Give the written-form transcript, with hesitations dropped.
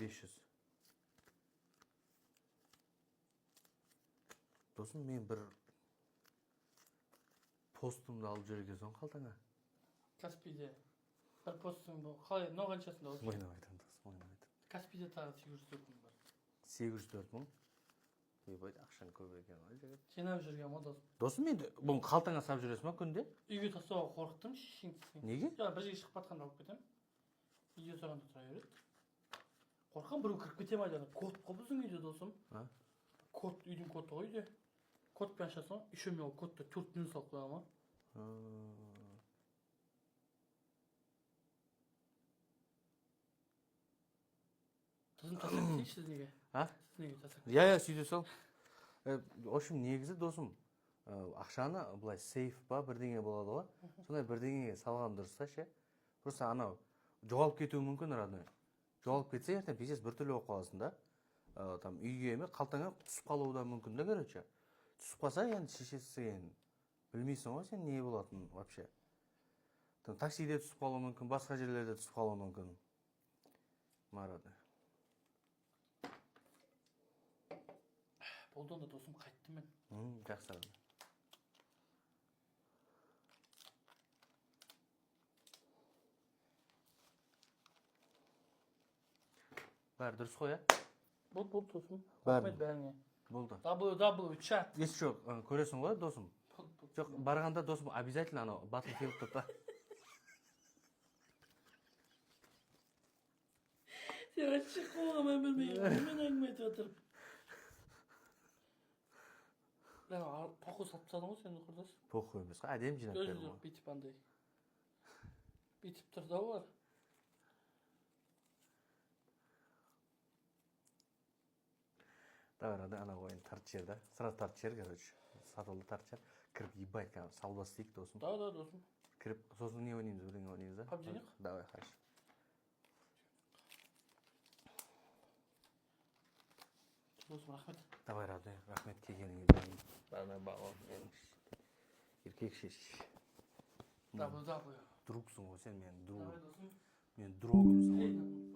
500. Досым, мен бір постымды алып жүрген соң қалтаңа. Каспийде бір постың бұл. Қалай, мынау қаншасында ол? Ойнамайтын досым, ойнамайтын. Каспийде тағы 804 мың бар. 804 мың? Ойбай, ақшаң көп екен ғой жігіт. Жинап жүрген ма досым? Досым, енді бұны қалтаңа салып жүресің ба күнде? Үйге тастауға қорықтым, шешеңді. Неге? Жаңа бір жерге шығып жатқанда алып кетемін. Үйде тұрғанда тұра береді. Қорқам, біреу кіріп кете ме айтады. Код қой біздің үйде досым. Код, үйдің коды ғой үйде. Кодпен ашасың, еще мен ол кодты 4 минут салып қоямын ма? Досым тастап кетейінші сіз неге? Сіз неге тастап кетейінші? Я, сөйте сол. В общем, негізі досым, ақшаны былай сейф ба бірдеңе болады ғой. Сондай бірдеңеге салған дұрыс та ше. Просто анау жоғалып кетуі мүмкін родной. Жоғалып кетсе ертең пиздец біртүрлі болып қаласың да. Там үйге еме қалтаңа түсіп қалуы да мүмкін да, короче. Түсіп қалса енді шешесі енді білмейсің ғой сен не болатынын вообще. Таксиде түсіп қалуы мүмкін, басқа жерлерде түсіп қалуы мүмкін. Марады. Болды онда досым, қайттым мен. Жақсы. Бәрі дұрыс қой, Болды досым. Бәрі. Рахмет бәріңе. Болды. W чат. Ес жоқ, көресің ғой досым. Жоқ, барғанда досым обязательно анау Battlefield та. Сен айтшы қолға мен білмеймін. Мен әңгіме айтып отырып. Похуй салып тастадың ғой сен құрдас. Похуй емес қой, әдем жинап бердім ғой. Бүйтіп андай. Бүйтіп тұр да олар. Давай, ана ойын тарт жер да. Сразу тарт жер, короче. Сатылды тарт жер. Кіріп ебать, салба істейік досым. Да, досым. Кіріп, сосын не ойнаймыз, бірдеңе ойнаймыз да? PUBG ойнайық? Давай, хорошо. Досым, рахмет. Давай, рахмет келгеніңе. Бәріне бағылым. Еркек шеш. W. Другсың ғой сен, мен друг. Давай досым. Мен другымсың ғой.